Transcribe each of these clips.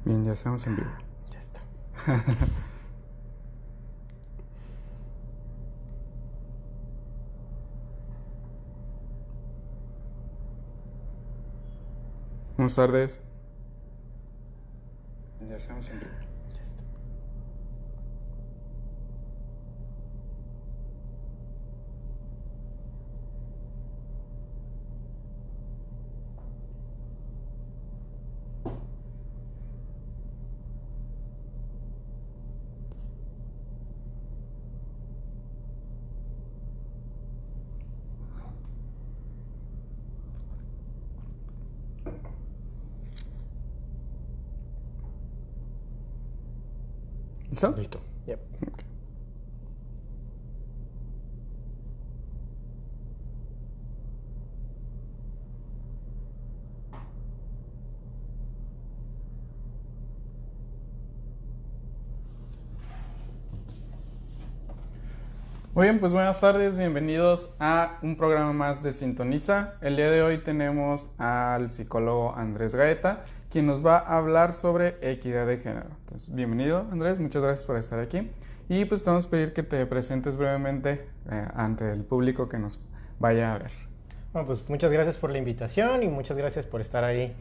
Bien, ya estamos en vivo. Ya está. Buenas tardes. Ya estamos en vivo. Ya está. ¿Listo? Listo. Yep. Muy bien, pues buenas tardes, bienvenidos a un programa más de Sintoniza. El día de hoy tenemos al psicólogo Andrés Gaeta, quien nos va a hablar sobre equidad de género. Entonces, bienvenido Andrés, muchas gracias por estar aquí. Y pues te vamos a pedir que te presentes brevemente ante el público que nos vaya a ver. Bueno, pues muchas gracias por la invitación y muchas gracias por estar ahí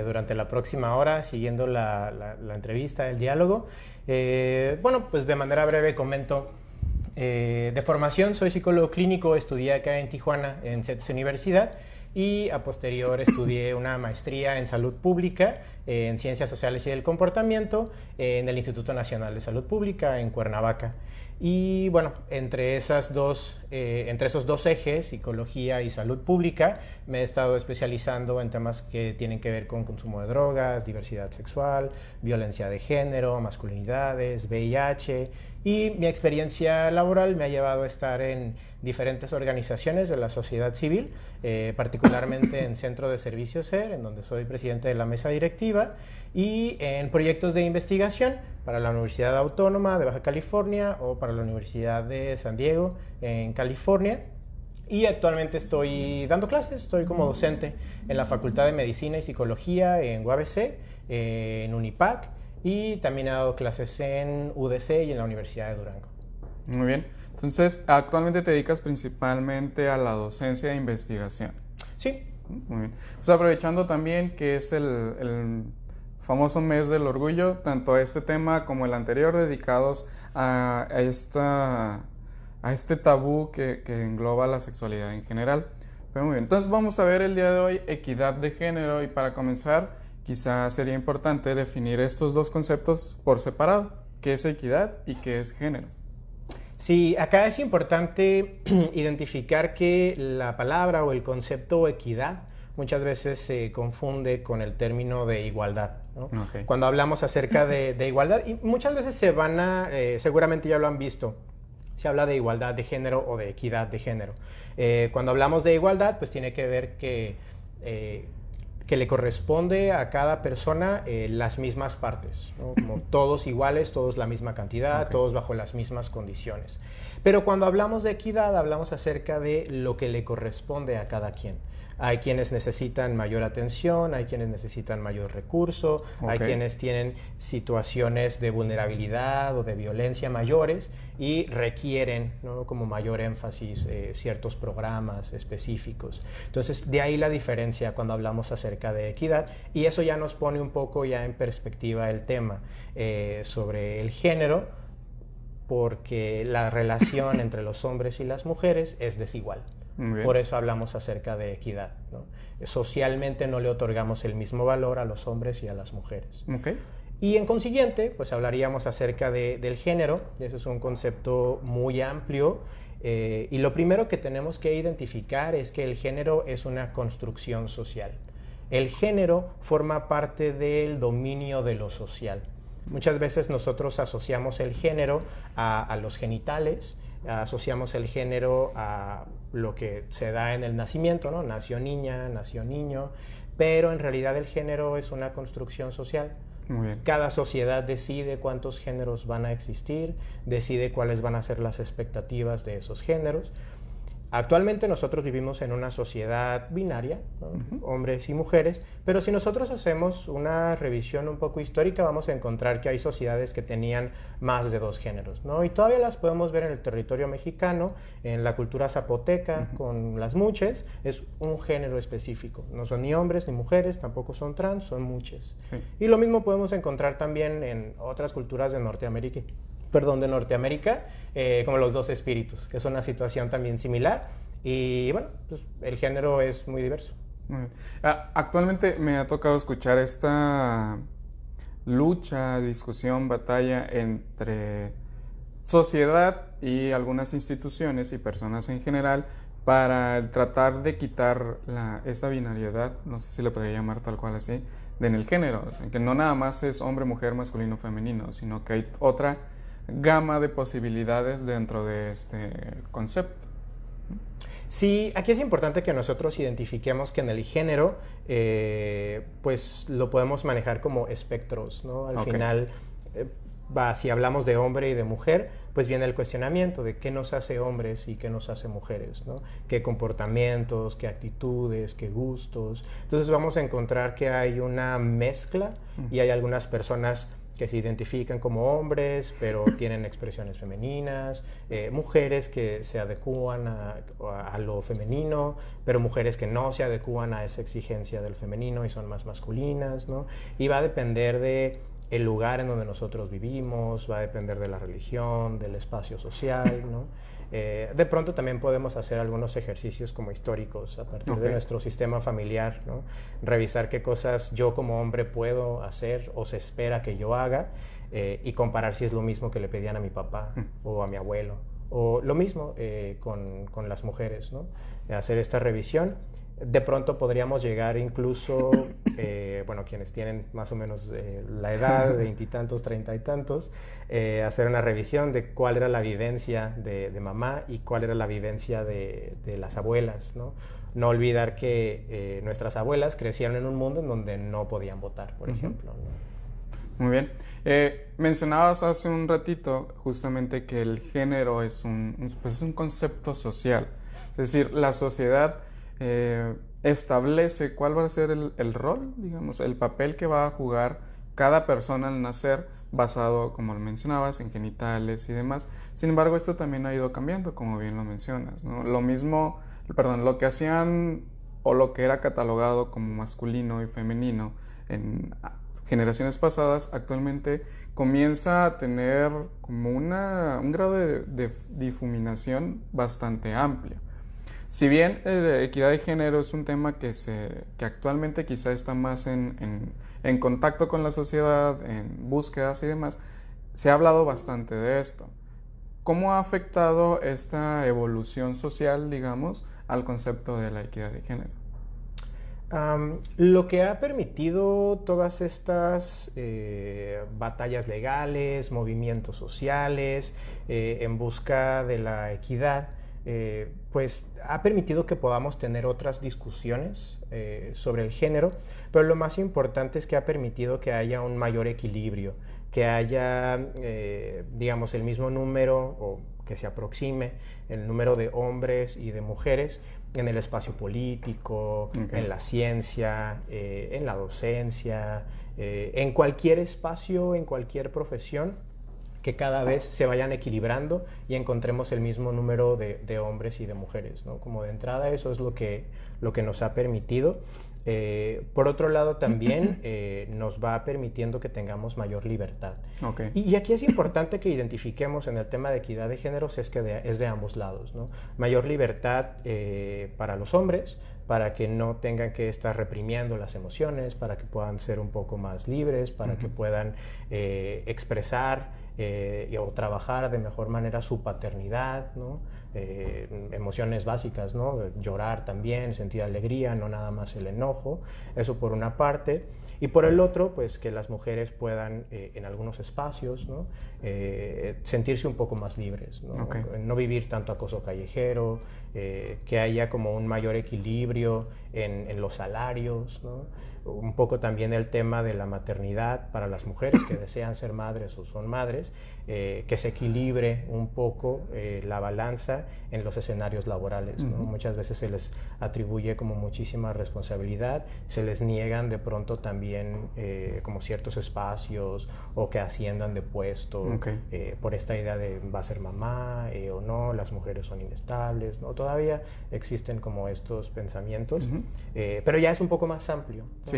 durante la próxima hora siguiendo la entrevista, el diálogo. Bueno, pues de manera breve comento. De formación soy psicólogo clínico, estudié acá en Tijuana, en CETES Universidad, y a posterior estudié una maestría en salud pública, en ciencias sociales y del comportamiento, en el Instituto Nacional de Salud Pública, en Cuernavaca. Y bueno, entre esos dos ejes, psicología y salud pública, me he estado especializando en temas que tienen que ver con consumo de drogas, diversidad sexual, violencia de género, masculinidades, VIH, y mi experiencia laboral me ha llevado a estar en diferentes organizaciones de la sociedad civil, particularmente en Centro de Servicios SER, en donde soy presidente de la mesa directiva, y en proyectos de investigación para la Universidad Autónoma de Baja California o para la Universidad de San Diego en California. Y actualmente estoy dando clases, estoy como docente en la Facultad de Medicina y Psicología en UABC, en Unipac, y también he dado clases en UDC y en la Universidad de Durango. Muy bien, entonces actualmente te dedicas principalmente a la docencia e investigación. Sí. Muy bien. Pues aprovechando también que es el famoso mes del orgullo, tanto este tema como el anterior dedicados a este tabú que engloba la sexualidad en general. Pero muy bien, entonces vamos a ver el día de hoy equidad de género, y para comenzar quizás sería importante definir estos dos conceptos por separado, qué es equidad y qué es género. Sí, acá es importante identificar que la palabra o el concepto equidad muchas veces se confunde con el término de igualdad, ¿no? Okay. Cuando hablamos acerca de igualdad, y muchas veces seguramente ya lo han visto, se habla de igualdad de género o de equidad de género. Cuando hablamos de igualdad, pues tiene que ver que le corresponde a cada persona las mismas partes, ¿no? Como todos iguales, todos la misma cantidad, okay, todos bajo las mismas condiciones. Pero cuando hablamos de equidad, hablamos acerca de lo que le corresponde a cada quien. Hay quienes necesitan mayor atención, hay quienes necesitan mayor recurso, okay, hay quienes tienen situaciones de vulnerabilidad o de violencia mayores y requieren, ¿no?, como mayor énfasis ciertos programas específicos. Entonces, de ahí la diferencia cuando hablamos acerca de equidad, y eso ya nos pone un poco ya en perspectiva el tema sobre el género, porque la relación entre los hombres y las mujeres es desigual. Por eso hablamos acerca de equidad, ¿no? Socialmente no le otorgamos el mismo valor a los hombres y a las mujeres. Okay. Y en consiguiente, pues hablaríamos acerca del género. Ese es un concepto muy amplio. Y lo primero que tenemos que identificar es que el género es una construcción social. El género forma parte del dominio de lo social. Muchas veces nosotros asociamos el género a los genitales, asociamos el género a lo que se da en el nacimiento, ¿no? Nació niña, nació niño, pero en realidad el género es una construcción social. Muy bien. Cada sociedad decide cuántos géneros van a existir, decide cuáles van a ser las expectativas de esos géneros. Actualmente nosotros vivimos en una sociedad binaria, ¿no? Hombres y mujeres, pero si nosotros hacemos una revisión un poco histórica, vamos a encontrar que hay sociedades que tenían más de 2 géneros, ¿no? Y todavía las podemos ver en el territorio mexicano, en la cultura zapoteca, con las muches, es un género específico. No son ni hombres ni mujeres, tampoco son trans, son muches. Sí. Y lo mismo podemos encontrar también en otras culturas de Norteamérica, como los 2 espíritus, que es una situación también similar. Y bueno, pues el género es muy diverso. Actualmente me ha tocado escuchar esta lucha, discusión, batalla entre sociedad y algunas instituciones y personas en general para tratar de quitar esa binariedad, no sé si le podría llamar tal cual así, en el género, o sea, que no nada más es hombre, mujer, masculino, femenino, sino que hay otra gama de posibilidades dentro de este concepto. Sí, aquí es importante que nosotros identifiquemos que en el género, pues lo podemos manejar como espectros, ¿no? Al final, si hablamos de hombre y de mujer, pues viene el cuestionamiento de qué nos hace hombres y qué nos hace mujeres, ¿no? Qué comportamientos, qué actitudes, qué gustos. Entonces vamos a encontrar que hay una mezcla y hay algunas personas que se identifican como hombres, pero tienen expresiones femeninas, mujeres que se adecúan a lo femenino, pero mujeres que no se adecúan a esa exigencia del femenino y son más masculinas, ¿no? Y va a depender de el lugar en donde nosotros vivimos, va a depender de la religión, del espacio social, ¿no? De pronto también podemos hacer algunos ejercicios como históricos a partir de nuestro sistema familiar, ¿no? Revisar qué cosas yo como hombre puedo hacer o se espera que yo haga y comparar si es lo mismo que le pedían a mi papá o a mi abuelo. O lo mismo con las mujeres, ¿no? Hacer esta revisión. De pronto podríamos llegar incluso, quienes tienen más o menos la edad de 20 y tantos, 30 y tantos, hacer una revisión de cuál era la vivencia de mamá y cuál era la vivencia de las abuelas, ¿no? No olvidar que nuestras abuelas crecieron en un mundo en donde no podían votar, por ejemplo, ¿no? Muy bien. Mencionabas hace un ratito justamente que el género es un concepto social. Es decir, la sociedad establece cuál va a ser el rol, digamos, el papel que va a jugar cada persona al nacer basado, como lo mencionabas, en genitales y demás. Sin embargo, esto también ha ido cambiando, como bien lo mencionas, ¿no? Lo que hacían o lo que era catalogado como masculino y femenino en generaciones pasadas, actualmente comienza a tener como un grado de difuminación bastante amplio. Si bien la equidad de género es un tema que actualmente quizá está más en contacto con la sociedad, en búsquedas y demás, se ha hablado bastante de esto. ¿Cómo ha afectado esta evolución social, digamos, al concepto de la equidad de género? Lo que ha permitido todas estas batallas legales, movimientos sociales, en busca de la equidad, pues ha permitido que podamos tener otras discusiones sobre el género, pero lo más importante es que ha permitido que haya un mayor equilibrio, que haya, digamos, el mismo número o que se aproxime el número de hombres y de mujeres en el espacio político, en la ciencia, en la docencia, en cualquier espacio, en cualquier profesión, que cada vez se vayan equilibrando y encontremos el mismo número de hombres y de mujeres, ¿no? Como de entrada eso es lo que nos ha permitido. Por otro lado también nos va permitiendo que tengamos mayor libertad. Y aquí es importante que identifiquemos en el tema de equidad de géneros es de ambos lados, ¿no? Mayor libertad para los hombres, para que no tengan que estar reprimiendo las emociones, para que puedan ser un poco más libres, para que puedan expresar o trabajar de mejor manera su paternidad, ¿no? Emociones básicas, ¿no? Llorar también, sentir alegría, no nada más el enojo, eso por una parte. Y por el otro, pues que las mujeres puedan en algunos espacios, ¿no? Sentirse un poco más libres, ¿no? No vivir tanto acoso callejero, que haya como un mayor equilibrio en los salarios, ¿no? Un poco también el tema de la maternidad para las mujeres que desean ser madres o son madres, que se equilibre un poco la balanza en los escenarios laborales, ¿no? Muchas veces se les atribuye como muchísima responsabilidad, se les niegan de pronto también como ciertos espacios o que asciendan de puesto por esta idea de va a ser mamá o no, las mujeres son inestables, ¿no? Todavía existen como estos pensamientos, pero ya es un poco más amplio, ¿no? Sí.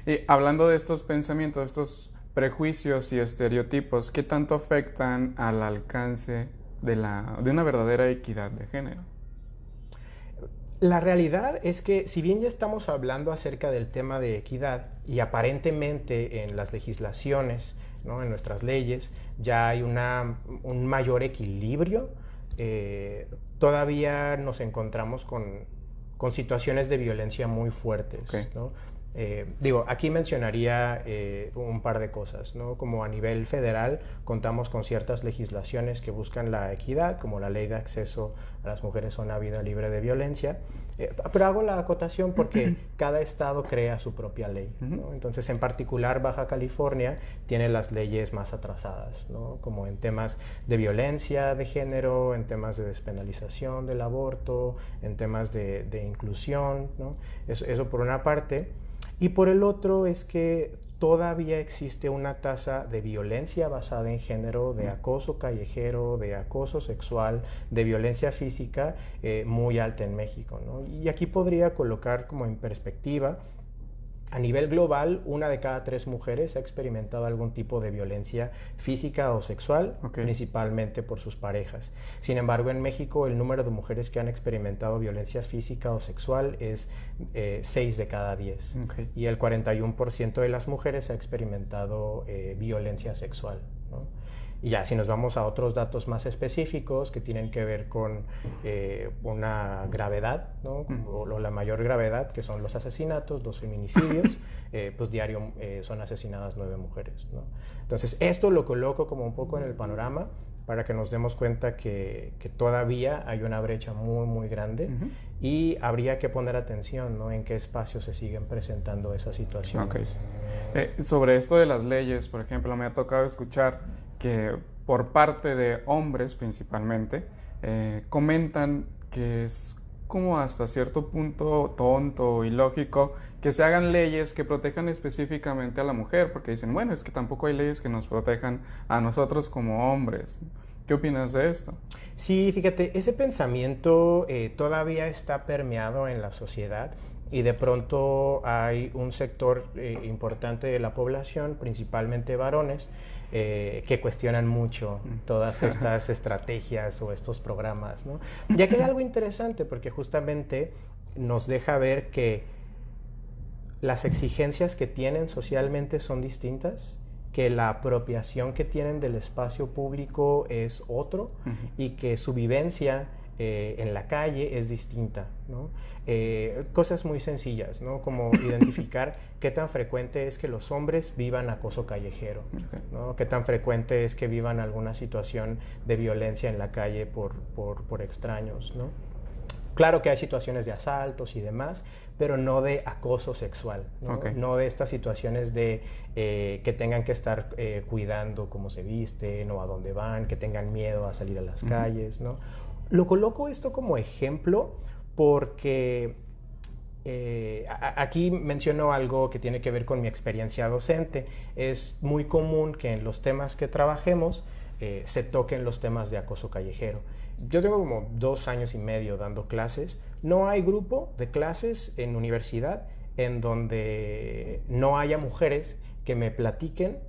Y hablando de estos pensamientos, estos prejuicios y estereotipos, ¿qué tanto afectan al alcance de una verdadera equidad de género? La realidad es que si bien ya estamos hablando acerca del tema de equidad y aparentemente en las legislaciones, ¿no? En nuestras leyes ya hay un mayor equilibrio, todavía nos encontramos con situaciones de violencia muy fuertes, ¿no? Aquí mencionaría un par de cosas, ¿no? Como a nivel federal contamos con ciertas legislaciones que buscan la equidad, como la Ley de Acceso a las Mujeres a una Vida Libre de Violencia, pero hago la acotación porque cada estado crea su propia ley, ¿no? Entonces, en particular, Baja California tiene las leyes más atrasadas, ¿no? Como en temas de violencia de género, en temas de despenalización del aborto, en temas de inclusión, ¿no? Eso por una parte. Y por el otro es que todavía existe una tasa de violencia basada en género, de acoso callejero, de acoso sexual, de violencia física muy alta en México, ¿no? Y aquí podría colocar como en perspectiva, a nivel global, 1 de cada 3 mujeres ha experimentado algún tipo de violencia física o sexual, principalmente por sus parejas. Sin embargo, en México el número de mujeres que han experimentado violencia física o sexual es 6 de cada 10. Y el 41% de las mujeres ha experimentado violencia sexual, ¿no? Y ya, si nos vamos a otros datos más específicos que tienen que ver con una gravedad, ¿no? O la mayor gravedad, que son los asesinatos, los feminicidios, pues diario son asesinadas 9 mujeres, ¿no? Entonces, esto lo coloco como un poco en el panorama para que nos demos cuenta que todavía hay una brecha muy, muy grande y habría que poner atención, ¿no? En qué espacios se siguen presentando esas situaciones. Sobre esto de las leyes, por ejemplo, me ha tocado escuchar que por parte de hombres principalmente comentan que es como hasta cierto punto tonto o ilógico que se hagan leyes que protejan específicamente a la mujer, porque dicen, bueno, es que tampoco hay leyes que nos protejan a nosotros como hombres. ¿Qué opinas de esto? Sí, fíjate, ese pensamiento todavía está permeado en la sociedad y de pronto hay un sector importante de la población, principalmente varones, que cuestionan mucho todas estas estrategias o estos programas, ¿no? Ya que hay algo interesante porque justamente nos deja ver que las exigencias que tienen socialmente son distintas, que la apropiación que tienen del espacio público es otro y que su vivencia en la calle es distinta, ¿no? Cosas muy sencillas, ¿no? Como identificar qué tan frecuente es que los hombres vivan acoso callejero, ¿no? Qué tan frecuente es que vivan alguna situación de violencia en la calle por extraños, ¿no? Claro que hay situaciones de asaltos y demás, pero no de acoso sexual, ¿no? No de estas situaciones de que tengan que estar cuidando cómo se visten o a dónde van, que tengan miedo a salir a las calles, ¿no? Lo coloco esto como ejemplo porque aquí menciono algo que tiene que ver con mi experiencia docente. Es muy común que en los temas que trabajemos se toquen los temas de acoso callejero. Yo tengo como 2 años y medio dando clases. No hay grupo de clases en universidad en donde no haya mujeres que me platiquen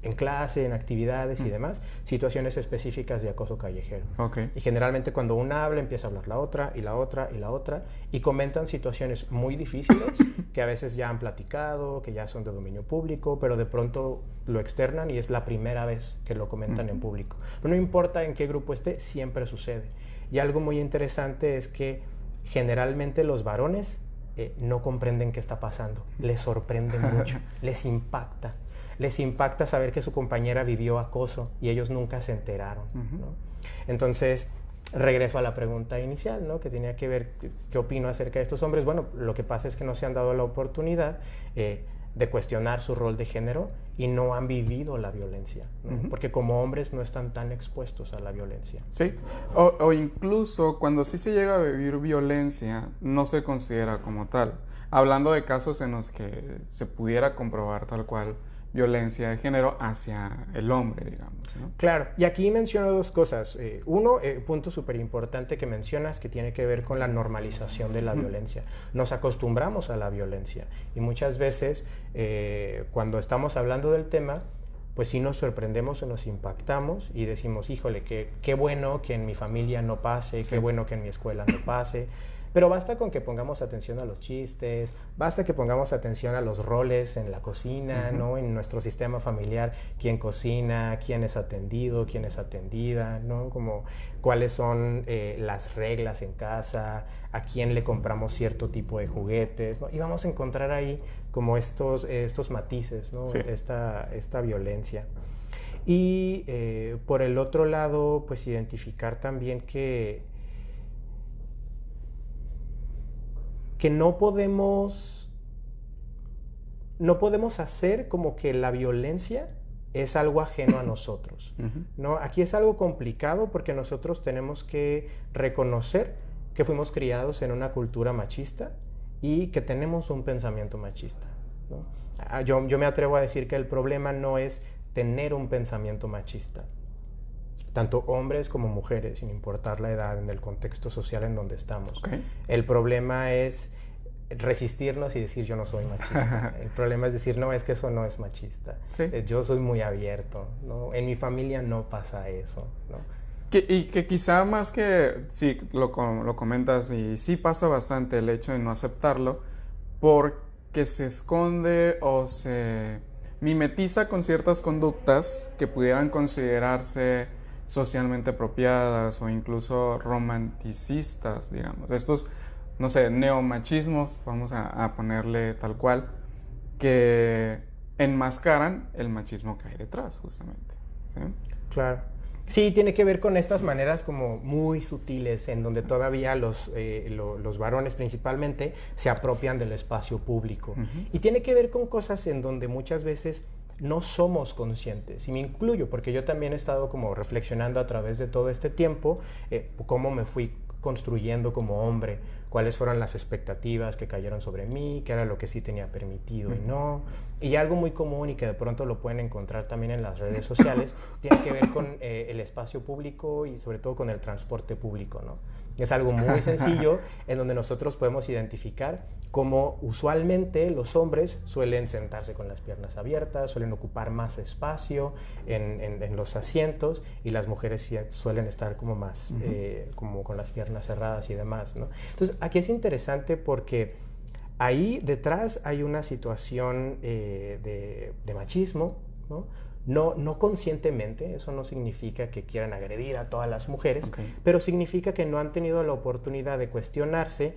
en clase, en actividades y demás, situaciones específicas de acoso callejero. Y generalmente cuando una habla, empieza a hablar la otra, y la otra, y la otra, y comentan situaciones muy difíciles que a veces ya han platicado, que ya son de dominio público, pero de pronto lo externan y es la primera vez que lo comentan en público. Pero no importa en qué grupo esté, siempre sucede. Y algo muy interesante es que generalmente los varones no comprenden qué está pasando, les sorprende mucho, les impacta. Les impacta saber que su compañera vivió acoso y ellos nunca se enteraron, ¿no? Entonces, regreso a la pregunta inicial, ¿no? Que tenía que ver qué opino acerca de estos hombres. Bueno, lo que pasa es que no se han dado la oportunidad de cuestionar su rol de género y no han vivido la violencia, ¿no? Porque como hombres no están tan expuestos a la violencia. Sí, o incluso cuando sí se llega a vivir violencia, no se considera como tal. Hablando de casos en los que se pudiera comprobar tal cual violencia de género hacia el hombre, digamos, ¿no? Claro, y aquí menciono dos cosas. Uno, punto súper importante que mencionas, que tiene que ver con la normalización de la violencia. Nos acostumbramos a la violencia y muchas veces cuando estamos hablando del tema, pues sí nos sorprendemos o nos impactamos y decimos, híjole, qué bueno que en mi familia no pase, qué bueno que en mi escuela no pase. Pero basta con que pongamos atención a los chistes, basta que pongamos atención a los roles en la cocina, ¿no? En nuestro sistema familiar, quién cocina, quién es atendido, quién es atendida, ¿no? Como cuáles son las reglas en casa, a quién le compramos cierto tipo de juguetes, ¿no? Y vamos a encontrar ahí como estos matices, ¿no? Esta violencia. Y por el otro lado, pues identificar también que no podemos hacer como que la violencia es algo ajeno a nosotros, ¿no? Aquí es algo complicado porque nosotros tenemos que reconocer que fuimos criados en una cultura machista y que tenemos un pensamiento machista, ¿no? Yo me atrevo a decir que el problema no es tener un pensamiento machista, tanto hombres como mujeres, sin importar la edad, en el contexto social en donde estamos. Okay. El problema es resistirnos y decir yo no soy machista. El problema es decir, no, es que eso no es machista. Sí. Yo soy muy abierto, ¿no? En mi familia no pasa eso, ¿no? Y que quizá más que, sí, lo comentas, y sí pasa bastante el hecho de no aceptarlo, porque se esconde o se mimetiza con ciertas conductas que pudieran considerarse socialmente apropiadas o incluso romanticistas, digamos. Estos, no sé, neomachismos, vamos a ponerle tal cual, que enmascaran el machismo que hay detrás, justamente, ¿sí? Claro. Sí, tiene que ver con estas maneras como muy sutiles en donde todavía los varones principalmente se apropian del espacio público. Y tiene que ver con cosas en donde muchas veces no somos conscientes, y me incluyo porque yo también he estado como reflexionando a través de todo este tiempo cómo me fui construyendo como hombre, cuáles fueron las expectativas que cayeron sobre mí, qué era lo que sí tenía permitido y no. Y algo muy común y que de pronto lo pueden encontrar también en las redes sociales, tiene que ver con el espacio público y sobre todo con el transporte público, ¿no? Es algo muy sencillo en donde nosotros podemos identificar cómo usualmente los hombres suelen sentarse con las piernas abiertas, suelen ocupar más espacio en los asientos, y las mujeres suelen estar como más como con las piernas cerradas y demás, ¿no? Entonces aquí es interesante porque ahí detrás hay una situación de machismo, ¿no? No conscientemente, eso no significa que quieran agredir a todas las mujeres, pero significa que no han tenido la oportunidad de cuestionarse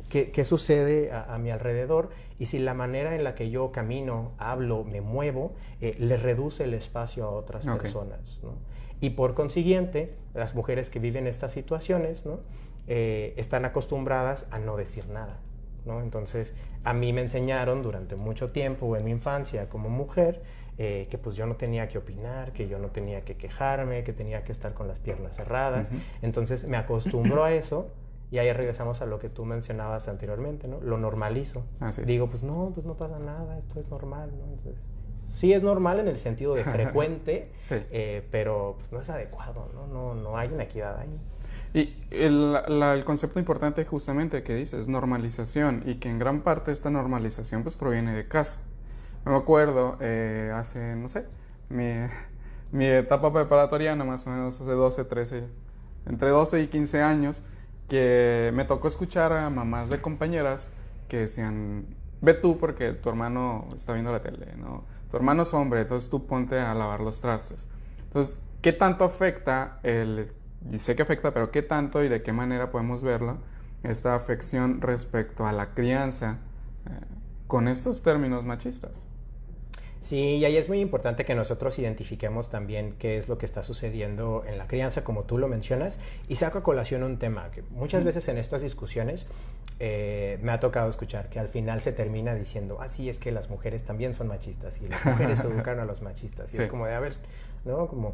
qué sucede a mi alrededor, y si la manera en la que yo camino, hablo, me muevo, le reduce el espacio a otras personas, ¿no? Y por consiguiente, las mujeres que viven estas situaciones, ¿no? Están acostumbradas a no decir nada, ¿no? Entonces, a mí me enseñaron durante mucho tiempo en mi infancia como mujer que pues yo no tenía que opinar, que yo no tenía que quejarme, que tenía que estar con las piernas cerradas. Entonces me acostumbro a eso, y ahí regresamos a lo que tú mencionabas anteriormente, ¿no? Lo normalizo. Digo, pues no pasa nada, esto es normal, ¿no? Entonces, sí es normal en el sentido de frecuente, pero pues no es adecuado, ¿no? No hay una equidad ahí. Y el concepto importante justamente que dices, normalización, y que en gran parte esta normalización pues proviene de casa. Me acuerdo hace, no sé, mi etapa preparatoria, más o menos hace 12, 13, entre 12 y 15 años, que me tocó escuchar a mamás de compañeras que decían, ve tú porque tu hermano está viendo la tele, ¿no? Tu hermano es hombre, entonces tú ponte a lavar los trastes. Entonces, ¿qué tanto afecta y sé que afecta, pero qué tanto y de qué manera podemos verlo, esta afección respecto a la crianza con estos términos machistas? Sí, y ahí es muy importante que nosotros identifiquemos también qué es lo que está sucediendo en la crianza, como tú lo mencionas, y saco a colación un tema que muchas veces en estas discusiones me ha tocado escuchar, que al final se termina diciendo, sí, es que las mujeres también son machistas, y las mujeres educaron a los machistas, y es como de, a ver, ¿no? Como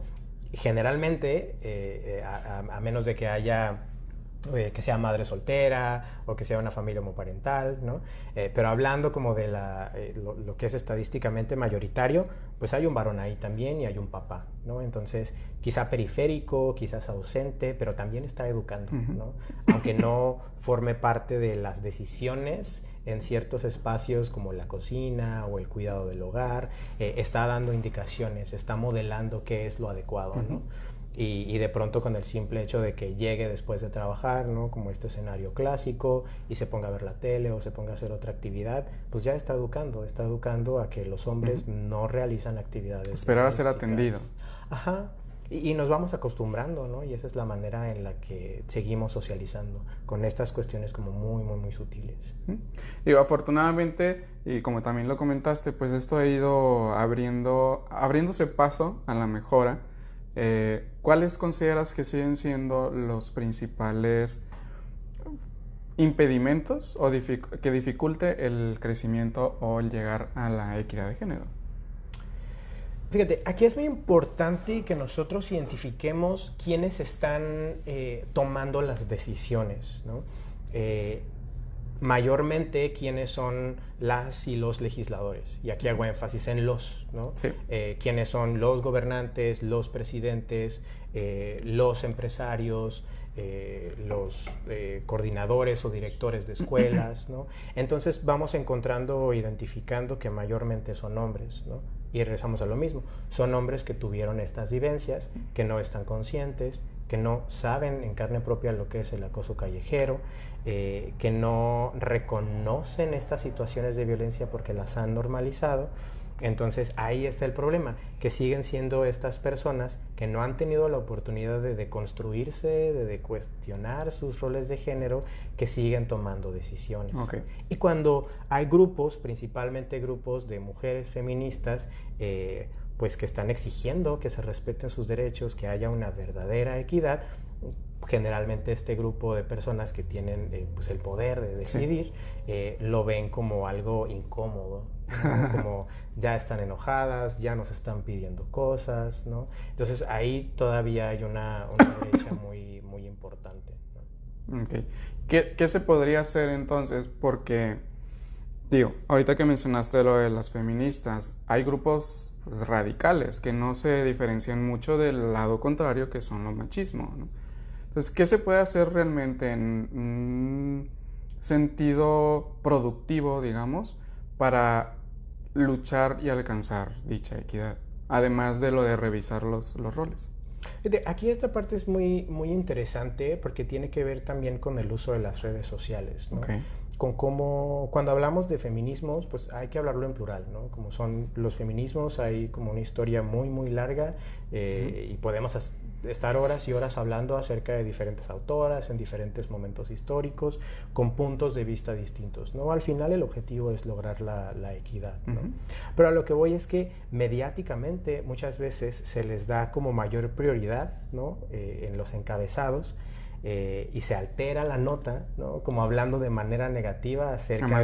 generalmente, a menos de que haya... que sea madre soltera o que sea una familia homoparental, ¿no? Pero hablando como de lo que es estadísticamente mayoritario, pues hay un varón ahí también y hay un papá, ¿no? Entonces, quizá periférico, quizás ausente, pero también está educando, ¿no? Aunque no forme parte de las decisiones en ciertos espacios como la cocina o el cuidado del hogar, está dando indicaciones, está modelando qué es lo adecuado, ¿no? Y de pronto con el simple hecho de que llegue después de trabajar, ¿no? Como este escenario clásico, y se ponga a ver la tele o se ponga a hacer otra actividad, pues ya está educando a que los hombres no realizan actividades. Esperar a ser atendido. Ajá. Y nos vamos acostumbrando, ¿no? Y esa es la manera en la que seguimos socializando, con estas cuestiones como muy, muy, muy sutiles. Y afortunadamente, y como también lo comentaste, pues esto ha ido abriéndose paso a la mejora. ¿Cuáles consideras que siguen siendo los principales impedimentos o que dificulte el crecimiento o el llegar a la equidad de género? Fíjate, aquí es muy importante que nosotros identifiquemos quiénes están tomando las decisiones, ¿no? Mayormente quiénes son las y los legisladores, y aquí hago énfasis en los, ¿no? Sí. Quiénes son los gobernantes, los presidentes, los empresarios, los coordinadores o directores de escuelas, ¿no? Entonces vamos encontrando o identificando que mayormente son hombres, ¿no? Y regresamos a lo mismo, son hombres que tuvieron estas vivencias, que no están conscientes, que no saben en carne propia lo que es el acoso callejero, que no reconocen estas situaciones de violencia porque las han normalizado. Entonces ahí está el problema, que siguen siendo estas personas que no han tenido la oportunidad de deconstruirse, de cuestionar sus roles de género, que siguen tomando decisiones. Okay. Y cuando hay grupos, principalmente grupos de mujeres feministas, pues que están exigiendo que se respeten sus derechos, que haya una verdadera equidad, generalmente este grupo de personas que tienen pues el poder de decidir, lo ven como algo incómodo, ¿no? Como ya están enojadas, ya nos están pidiendo cosas, ¿no? Entonces ahí todavía hay una brecha muy, muy importante, ¿no? Okay. ¿Qué se podría hacer entonces? Porque, digo, ahorita que mencionaste lo de las feministas, hay grupos pues, radicales que no se diferencian mucho del lado contrario, que son los machismo, ¿no? Entonces, ¿qué se puede hacer realmente en un sentido productivo, digamos, para luchar y alcanzar dicha equidad? Además de lo de revisar los roles. Aquí esta parte es muy, muy interesante porque tiene que ver también con el uso de las redes sociales, ¿no? Okay. Con cómo, cuando hablamos de feminismos, pues hay que hablarlo en plural, ¿no? Como son los feminismos, hay como una historia muy, muy larga y podemos estar horas y horas hablando acerca de diferentes autoras en diferentes momentos históricos con puntos de vista distintos, ¿no? Al final el objetivo es lograr la equidad, ¿no? Pero a lo que voy es que mediáticamente muchas veces se les da como mayor prioridad, ¿no? En los encabezados y se altera la nota, ¿no? Como hablando de manera negativa acerca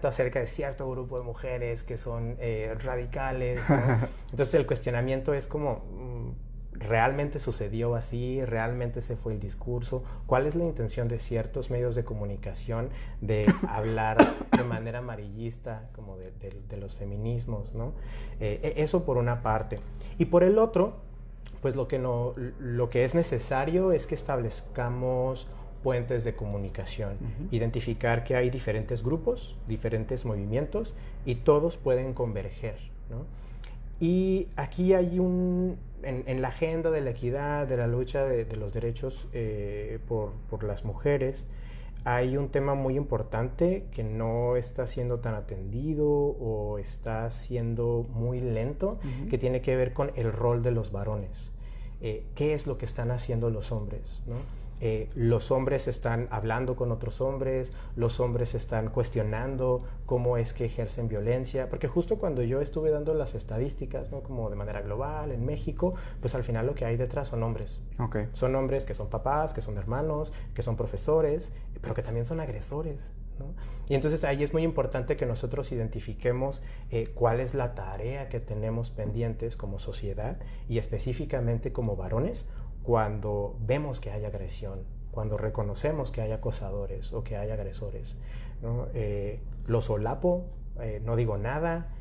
acerca de cierto grupo de mujeres que son radicales, ¿no? Entonces el cuestionamiento es como ¿realmente sucedió así? ¿Realmente ese fue el discurso? ¿Cuál es la intención de ciertos medios de comunicación de hablar de manera amarillista como de los feminismos, ¿no? Eso por una parte. Y por el otro, pues lo que es necesario es que establezcamos puentes de comunicación, identificar que hay diferentes grupos, diferentes movimientos y todos pueden converger, ¿no? Y aquí hay en la agenda de la equidad, de la lucha de los derechos por las mujeres, hay un tema muy importante que no está siendo tan atendido o está siendo muy lento, que tiene que ver con el rol de los varones. ¿Qué es lo que están haciendo los hombres, ¿no? los hombres están hablando con otros hombres, los hombres están cuestionando cómo es que ejercen violencia, porque justo cuando yo estuve dando las estadísticas, ¿no? Como de manera global en México, pues al final lo que hay detrás son hombres. Okay. Son hombres que son papás, que son hermanos, que son profesores, pero que también son agresores, ¿no? Y entonces ahí es muy importante que nosotros identifiquemos cuál es la tarea que tenemos pendientes como sociedad y específicamente como varones cuando vemos que hay agresión, cuando reconocemos que hay acosadores o que hay agresores, ¿no? Lo solapo, no digo nada,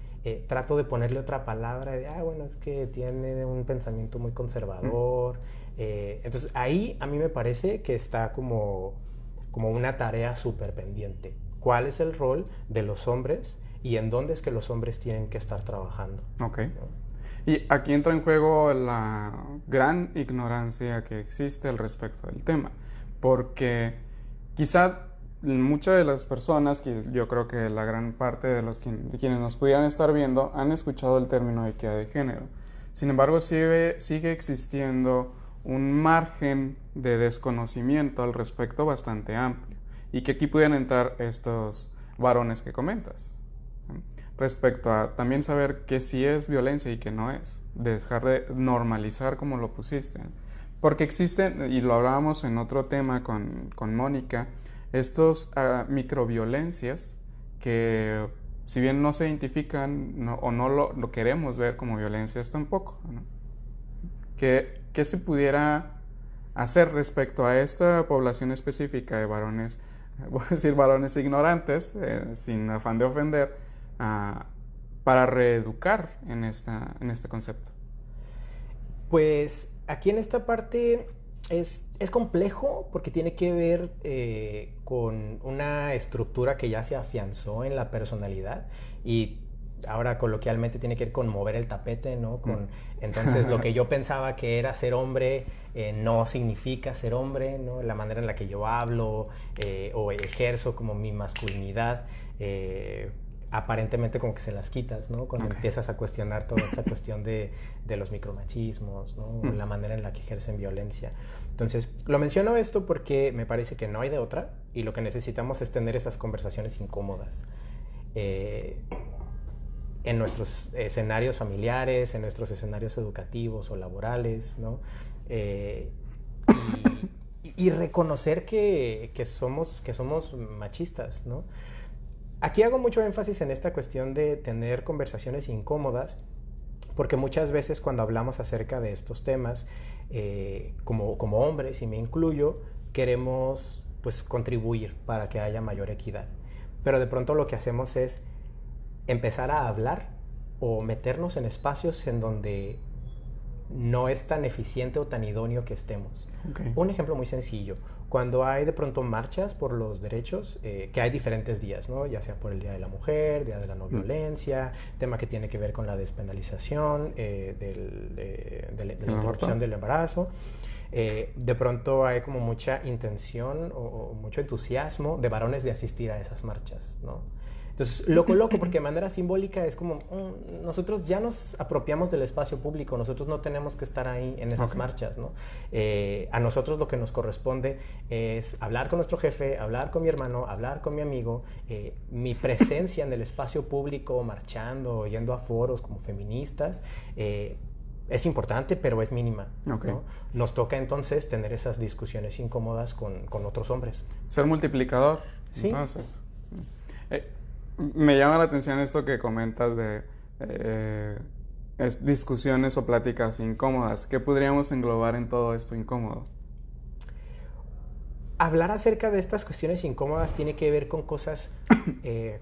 trato de ponerle otra palabra de, bueno, es que tiene un pensamiento muy conservador. Entonces ahí a mí me parece que está como una tarea súper pendiente. ¿Cuál es el rol de los hombres y en dónde es que los hombres tienen que estar trabajando? Ok. ¿No? Y aquí entra en juego la gran ignorancia que existe al respecto del tema, porque quizá muchas de las personas, yo creo que la gran parte de quienes nos pudieran estar viendo, han escuchado el término equidad de género. Sin embargo, sigue existiendo un margen de desconocimiento al respecto bastante amplio, y que aquí pueden entrar estos varones que comentas, ¿sí? Respecto a también saber que sí es violencia y que no es, dejar de normalizar como lo pusiste, porque existen, y lo hablábamos en otro tema con Mónica, estos microviolencias que si bien no se identifican o no lo queremos ver como violencias tampoco, ¿no? ¿Qué se pudiera hacer respecto a esta población específica de varones, voy a decir varones ignorantes, sin afán de ofender, para reeducar en este concepto? Pues aquí en esta parte es complejo porque tiene que ver con una estructura que ya se afianzó en la personalidad y ahora coloquialmente tiene que ver con mover el tapete, ¿no? Entonces lo que yo pensaba que era ser hombre no significa ser hombre, ¿no? La manera en la que yo hablo o ejerzo como mi masculinidad aparentemente como que se las quitas, ¿no? Cuando empiezas a cuestionar toda esta cuestión de los micromachismos, ¿no? La manera en la que ejercen violencia. Entonces, lo menciono esto porque me parece que no hay de otra y lo que necesitamos es tener esas conversaciones incómodas. En nuestros escenarios familiares, en nuestros escenarios educativos o laborales, ¿no? Y reconocer que somos machistas, ¿no? Aquí hago mucho énfasis en esta cuestión de tener conversaciones incómodas, porque muchas veces cuando hablamos acerca de estos temas, como hombres, y me incluyo, queremos pues contribuir para que haya mayor equidad. Pero de pronto lo que hacemos es empezar a hablar o meternos en espacios en donde no es tan eficiente o tan idóneo que estemos. Un ejemplo muy sencillo. Cuando hay de pronto marchas por los derechos, que hay diferentes días, ¿no? Ya sea por el Día de la Mujer, Día de la No Violencia, tema que tiene que ver con la despenalización de la interrupción del embarazo. De pronto hay como mucha intención o mucho entusiasmo de varones de asistir a esas marchas, ¿no? Entonces lo coloco porque de manera simbólica es como nosotros ya nos apropiamos del espacio público, nosotros no tenemos que estar ahí en esas marchas, ¿no? A nosotros lo que nos corresponde es hablar con nuestro jefe, hablar con mi hermano, hablar con mi amigo. Mi presencia en el espacio público, marchando, yendo a foros como feministas, es importante, pero es mínima, ¿no? Nos toca entonces tener esas discusiones incómodas con otros hombres. Ser multiplicador, ¿sí? Entonces. Me llama la atención esto que comentas de discusiones o pláticas incómodas. ¿Qué podríamos englobar en todo esto incómodo? Hablar acerca de estas cuestiones incómodas tiene que ver con cosas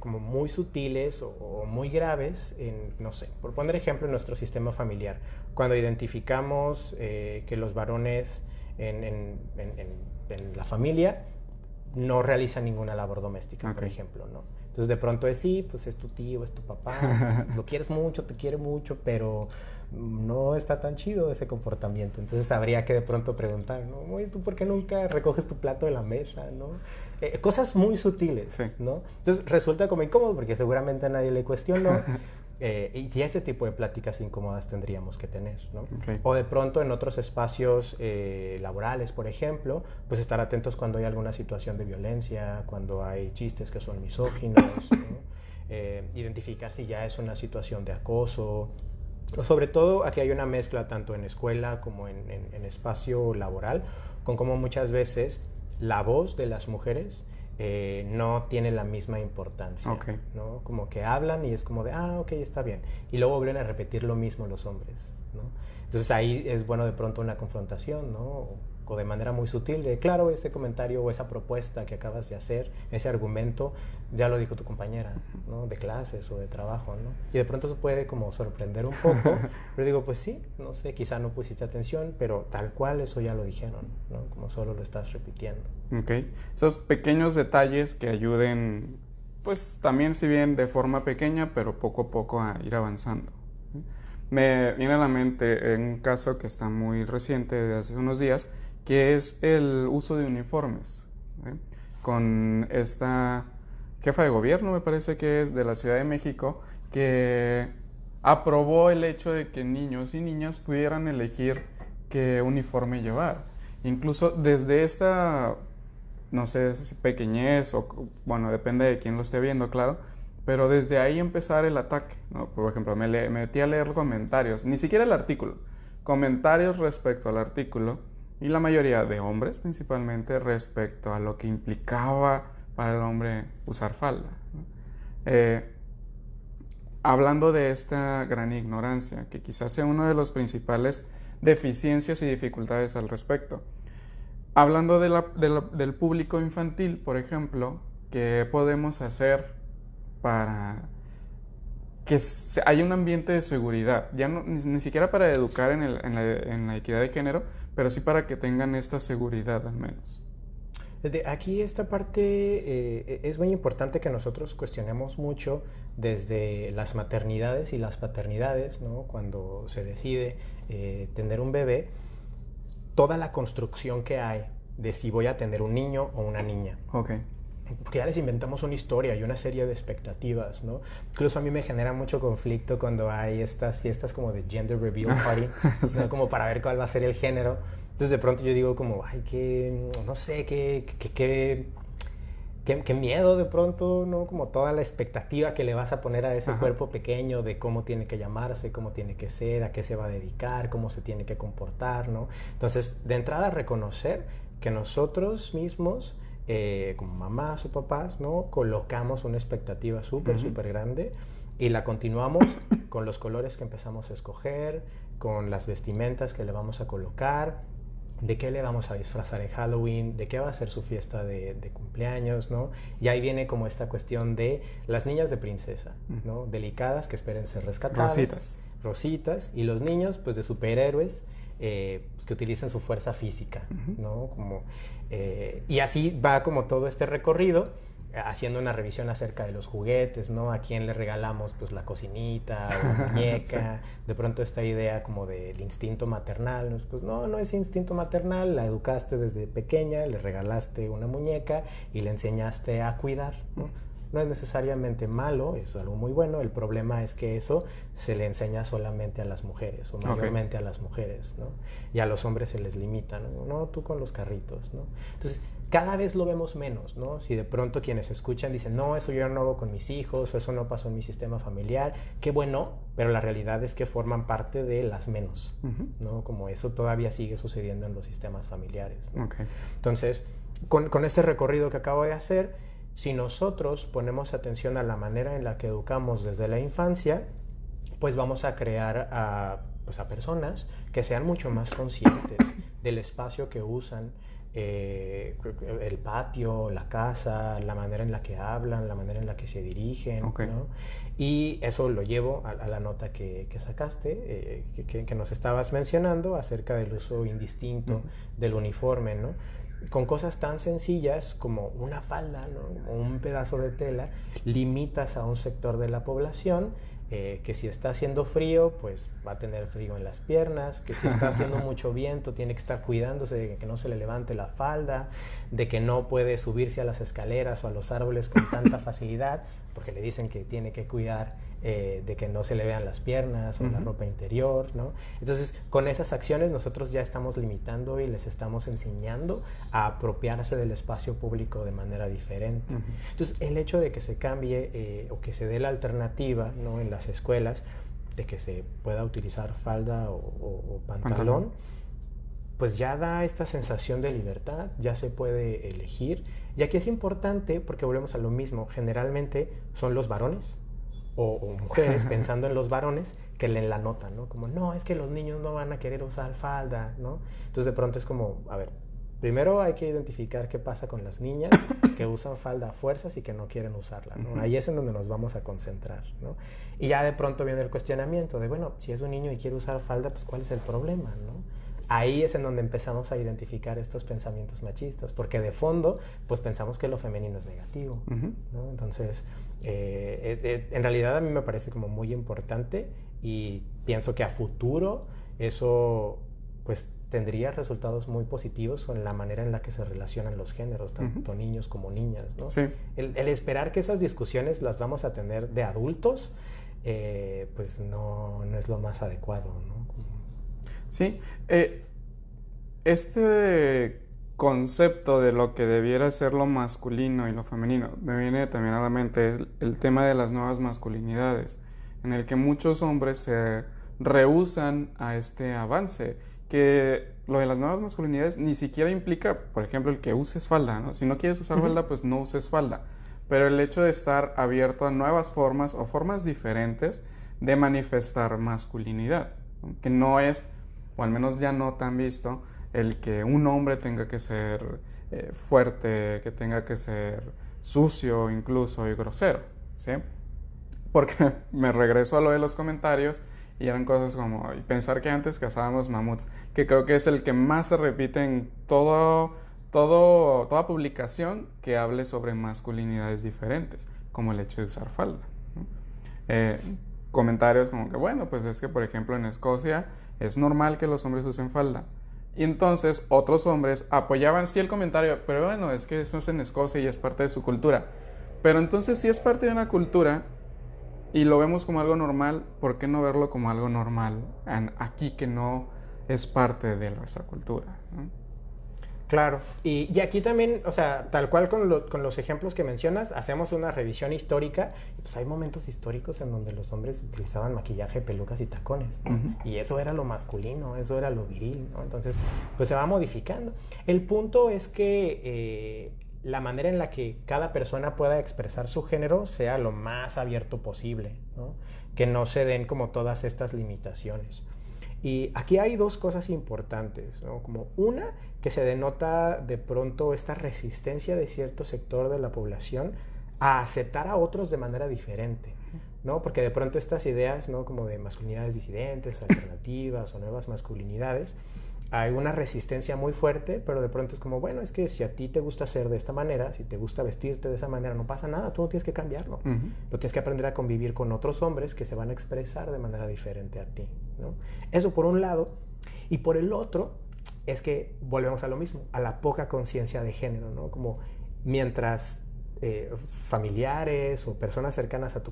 como muy sutiles o muy graves, no sé, por poner ejemplo en nuestro sistema familiar. Cuando identificamos que los varones en la familia no realizan ninguna labor doméstica, por ejemplo, ¿no? Entonces de pronto pues es tu tío, es tu papá, lo quieres mucho, te quiere mucho, pero no está tan chido ese comportamiento. Entonces habría que de pronto preguntar, ¿no? Oye, ¿tú por qué nunca recoges tu plato de la mesa, ¿no? Cosas muy sutiles, ¿no? Entonces resulta como incómodo porque seguramente a nadie le cuestionó. Y ese tipo de pláticas incómodas tendríamos que tener, ¿no? Okay. O de pronto en otros espacios laborales, por ejemplo, pues estar atentos cuando hay alguna situación de violencia, cuando hay chistes que son misóginos, ¿no? Identificar si ya es una situación de acoso. O sobre todo aquí hay una mezcla tanto en escuela como en espacio laboral, con cómo muchas veces la voz de las mujeres no tiene la misma importancia, Okay. ¿no? Como que hablan y es como de, ok, está bien. Y luego vuelven a repetir lo mismo los hombres, ¿no? Entonces ahí es bueno de pronto una confrontación, ¿no? O de manera muy sutil de, claro, ese comentario o esa propuesta que acabas de hacer, ese argumento, ya lo dijo tu compañera, ¿no? De clases o de trabajo, ¿no? Y de pronto eso puede como sorprender un poco, pero digo, pues sí, no sé, quizá no pusiste atención, pero tal cual eso ya lo dijeron, ¿no? Como solo lo estás repitiendo. Ok. Esos pequeños detalles que ayuden, pues también si bien de forma pequeña, pero poco a poco a ir avanzando. Me viene a la mente un caso que está muy reciente, de hace unos días, que es el uso de uniformes, ¿eh? Con esta jefa de gobierno, me parece que es de la Ciudad de México, que aprobó el hecho de que niños y niñas pudieran elegir qué uniforme llevar. Incluso desde esta, no sé si pequeñez o, bueno, depende de quién lo esté viendo, claro, pero desde ahí empezar el ataque, ¿no? Por ejemplo, me metí a leer comentarios, ni siquiera el artículo, comentarios respecto al artículo, y la mayoría de hombres principalmente respecto a lo que implicaba para el hombre usar falda, ¿no? Hablando de esta gran ignorancia, que quizás sea una de las principales deficiencias y dificultades al respecto. Hablando del público infantil, por ejemplo, ¿qué podemos hacer para que haya un ambiente de seguridad? Ya no, ni siquiera para educar en la equidad de género, pero sí para que tengan esta seguridad al menos. Aquí esta parte es muy importante que nosotros cuestionemos mucho desde las maternidades y las paternidades, ¿no? Cuando se decide tener un bebé, toda la construcción que hay de si voy a tener un niño o una niña. Okay. Porque ya les inventamos una historia y una serie de expectativas, ¿no? Incluso a mí me genera mucho conflicto cuando hay estas fiestas como de gender reveal party, sí. ¿No? Como para ver cuál va a ser el género. Entonces de pronto yo digo como, ay, no sé, qué miedo de pronto, ¿no? Como toda la expectativa que le vas a poner a ese cuerpo pequeño de cómo tiene que llamarse, cómo tiene que ser, a qué se va a dedicar, cómo se tiene que comportar, ¿no? Entonces, de entrada, reconocer que nosotros mismos, como mamás o papás, ¿no? Colocamos una expectativa súper grande y la continuamos con los colores que empezamos a escoger, con las vestimentas que le vamos a colocar, de qué le vamos a disfrazar en Halloween, de qué va a ser su fiesta de cumpleaños, ¿no? Y ahí viene como esta cuestión de las niñas de princesa, ¿no? Delicadas, que esperen ser rescatadas. Rositas. Y los niños, pues de superhéroes, pues, que utilicen su fuerza física, ¿no? Como, y así va como todo este recorrido, haciendo una revisión acerca de los juguetes, ¿no? A quién le regalamos pues la cocinita o la muñeca, sí. De pronto esta idea como del instinto maternal, ¿no? Pues no es instinto maternal, la educaste desde pequeña, le regalaste una muñeca y le enseñaste a cuidar, ¿no? No es necesariamente malo, es algo muy bueno, el problema es que eso se le enseña solamente a las mujeres, o mayormente a las mujeres, ¿no? Y a los hombres se les limita, ¿no? No, tú con los carritos, ¿no? Entonces, cada vez lo vemos menos, ¿no? Si de pronto quienes escuchan dicen, no, eso yo no hago con mis hijos, o eso no pasó en mi sistema familiar, qué bueno, pero la realidad es que forman parte de las menos, ¿no? Como eso todavía sigue sucediendo en los sistemas familiares, ¿no? Entonces, con este recorrido que acabo de hacer, si nosotros ponemos atención a la manera en la que educamos desde la infancia, pues vamos a crear a personas que sean mucho más conscientes del espacio que usan, el patio, la casa, la manera en la que hablan, la manera en la que se dirigen, ¿no? Y eso lo llevo a la nota que sacaste, que nos estabas mencionando acerca del uso indistinto del uniforme, ¿no? Con cosas tan sencillas como una falda, ¿no? O un pedazo de tela, limitas a un sector de la población que si está haciendo frío, pues va a tener frío en las piernas, que si está haciendo mucho viento, tiene que estar cuidándose de que no se le levante la falda, de que no puede subirse a las escaleras o a los árboles con tanta facilidad, porque le dicen que tiene que cuidar de que no se le vean las piernas o la ropa interior, ¿no? Entonces, con esas acciones nosotros ya estamos limitando y les estamos enseñando a apropiarse del espacio público de manera diferente. Entonces, el hecho de que se cambie o que se dé la alternativa, ¿no?, en las escuelas, de que se pueda utilizar falda o pantalón, pues ya da esta sensación de libertad, ya se puede elegir. Y aquí es importante porque volvemos a lo mismo, generalmente son los varones o mujeres pensando en los varones que leen la nota, ¿no? Como, no, es que los niños no van a querer usar falda, ¿no? Entonces de pronto es como, a ver, primero hay que identificar qué pasa con las niñas que usan falda a fuerzas y que no quieren usarla, ¿no? Ahí es en donde nos vamos a concentrar, ¿no? Y ya de pronto viene el cuestionamiento de, bueno, si es un niño y quiere usar falda, pues ¿cuál es el problema, no? Ahí es en donde empezamos a identificar estos pensamientos machistas, porque de fondo, pues pensamos que lo femenino es negativo, ¿no? Entonces, en realidad a mí me parece como muy importante y pienso que a futuro eso, pues, tendría resultados muy positivos con la manera en la que se relacionan los géneros, tanto niños como niñas, ¿no? Sí. El esperar que esas discusiones las vamos a tener de adultos, pues no es lo más adecuado, ¿no? Sí, este concepto de lo que debiera ser lo masculino y lo femenino me viene también a la mente el tema de las nuevas masculinidades, en el que muchos hombres se rehúsan a este avance, que lo de las nuevas masculinidades ni siquiera implica, por ejemplo, el que uses falda, ¿no? Si no quieres usar falda, pues no uses falda, pero el hecho de estar abierto a nuevas formas o formas diferentes de manifestar masculinidad, ¿no? Que no es, o al menos ya no tan visto, el que un hombre tenga que ser fuerte, que tenga que ser sucio incluso y grosero, ¿sí? Porque me regreso a lo de los comentarios y eran cosas como, y pensar que antes cazábamos mamuts, que creo que es el que más se repite en toda publicación que hable sobre masculinidades diferentes, como el hecho de usar falda, ¿no? Comentarios como que, bueno, pues es que por ejemplo en Escocia es normal que los hombres usen falda. Y entonces otros hombres apoyaban sí el comentario, pero bueno, es que eso es en Escocia y es parte de su cultura. Pero entonces si es parte de una cultura y lo vemos como algo normal, ¿por qué no verlo como algo normal aquí que no es parte de nuestra cultura, ¿no? Claro, y aquí también, o sea, tal cual con los ejemplos que mencionas, hacemos una revisión histórica, y pues hay momentos históricos en donde los hombres utilizaban maquillaje, pelucas y tacones, ¿no? Y eso era lo masculino, eso era lo viril, ¿no? Entonces, pues se va modificando. El punto es que la manera en la que cada persona pueda expresar su género sea lo más abierto posible, ¿no? Que no se den como todas estas limitaciones. Y aquí hay dos cosas importantes, ¿no? Como una, que se denota de pronto esta resistencia de cierto sector de la población a aceptar a otros de manera diferente, ¿no? Porque de pronto estas ideas, ¿no?, como de masculinidades disidentes, alternativas o nuevas masculinidades, hay una resistencia muy fuerte, pero de pronto es como, bueno, es que si a ti te gusta ser de esta manera, si te gusta vestirte de esa manera, no pasa nada, tú no tienes que cambiarlo. Pero tienes que aprender a convivir con otros hombres que se van a expresar de manera diferente a ti, ¿no? Eso por un lado. Y por el otro, es que volvemos a lo mismo, a la poca conciencia de género, ¿no? Como mientras familiares o personas cercanas a tu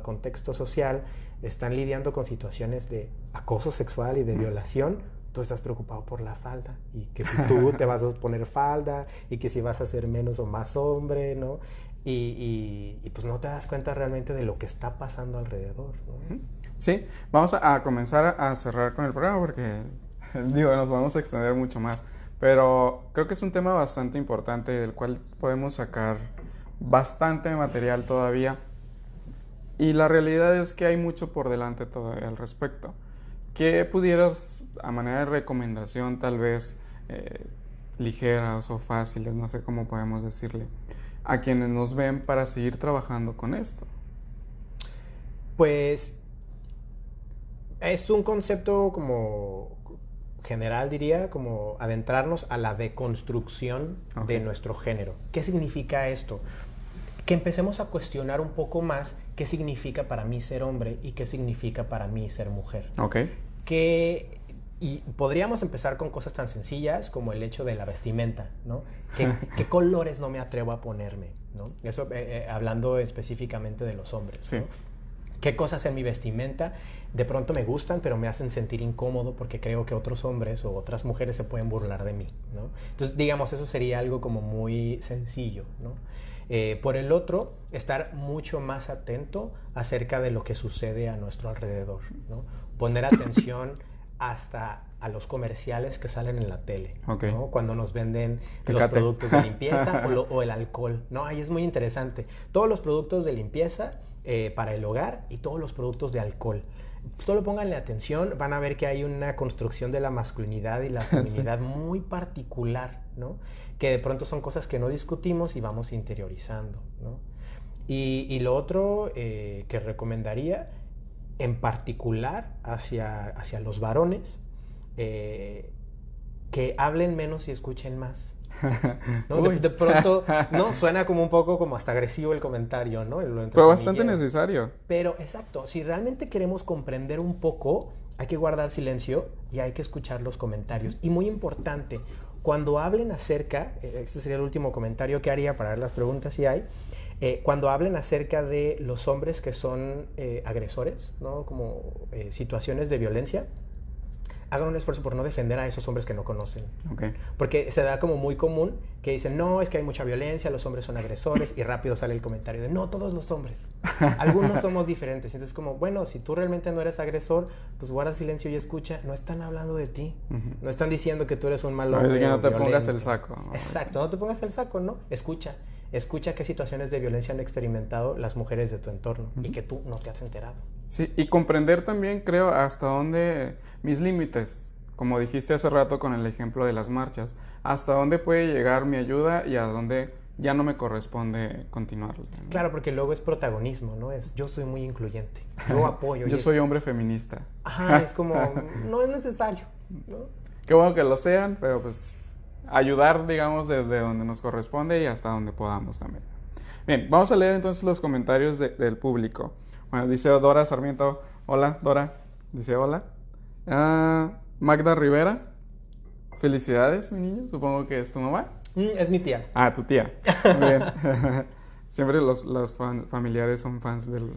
contexto social están lidiando con situaciones de acoso sexual y de violación, tú estás preocupado por la falda y que si tú te vas a poner falda y que si vas a ser menos o más hombre, ¿no? Y pues no te das cuenta realmente de lo que está pasando alrededor, ¿no? Sí, vamos a comenzar a cerrar con el programa porque, digo, nos vamos a extender mucho más, pero creo que es un tema bastante importante del cual podemos sacar bastante material todavía y la realidad es que hay mucho por delante todavía al respecto. ¿Qué pudieras, a manera de recomendación, tal vez ligeras o fáciles, no sé cómo podemos decirle, a quienes nos ven para seguir trabajando con esto? Pues es un concepto como general, diría, como adentrarnos a la deconstrucción de nuestro género. ¿Qué significa esto? Que empecemos a cuestionar un poco más qué significa para mí ser hombre y qué significa para mí ser mujer. Y podríamos empezar con cosas tan sencillas como el hecho de la vestimenta, ¿no? ¿Qué colores no me atrevo a ponerme, ¿no? Eso hablando específicamente de los hombres, sí, ¿no? qué cosas en mi vestimenta de pronto me gustan, pero me hacen sentir incómodo porque creo que otros hombres o otras mujeres se pueden burlar de mí, ¿no? Entonces, digamos, eso sería algo como muy sencillo, ¿no? Por el otro, estar mucho más atento acerca de lo que sucede a nuestro alrededor, ¿no? Poner atención hasta a los comerciales que salen en la tele, okay. ¿no? Cuando nos venden los productos de limpieza o el alcohol, ¿no? Ahí es muy interesante. Todos los productos de limpieza para el hogar y todos los productos de alcohol. Solo pónganle atención, van a ver que hay una construcción de la masculinidad y la feminidad sí. muy particular, ¿no? Que de pronto son cosas que no discutimos y vamos interiorizando, ¿no? Y lo otro que recomendaría, en particular hacia los varones, que hablen menos y escuchen más. ¿No? De pronto, ¿no? Suena como un poco como hasta agresivo el comentario, ¿no? Pero bastante necesario. Pero, exacto, si realmente queremos comprender un poco, hay que guardar silencio y hay que escuchar los comentarios. Y muy importante, cuando hablen acerca, este sería el último comentario que haría para ver las preguntas si hay, cuando hablen acerca de los hombres que son agresores, ¿no? Como situaciones de violencia, hagan un esfuerzo por no defender a esos hombres que no conocen. Okay. Porque se da como muy común que dicen, no, es que hay mucha violencia, los hombres son agresores, y rápido sale el comentario de, no, todos los hombres. Algunos somos diferentes. Entonces, como, bueno, si tú realmente no eres agresor, pues guarda silencio y escucha. No están hablando de ti. No están diciendo que tú eres un mal hombre. No, que no te pongas el saco. Exacto, no te pongas el saco, ¿no? Escucha. Escucha qué situaciones de violencia han experimentado las mujeres de tu entorno y que tú no te has enterado. Sí, y comprender también, creo, hasta dónde mis límites, como dijiste hace rato con el ejemplo de las marchas, hasta dónde puede llegar mi ayuda y a dónde ya no me corresponde continuarle, ¿no? Claro, porque luego es protagonismo, ¿no? Es yo soy muy incluyente, yo apoyo. Yo soy hombre feminista. Ajá, es como, no es necesario, ¿no? Qué bueno que lo sean, pero pues ayudar, digamos, desde donde nos corresponde y hasta donde podamos también. Bien, vamos a leer entonces los comentarios del público. Bueno, dice Dora Sarmiento, hola, Dora, dice hola. Magda Rivera, felicidades, mi niño, supongo que es tu mamá. Es mi tía. Ah, tu tía. Bien. Siempre los familiares son fans del...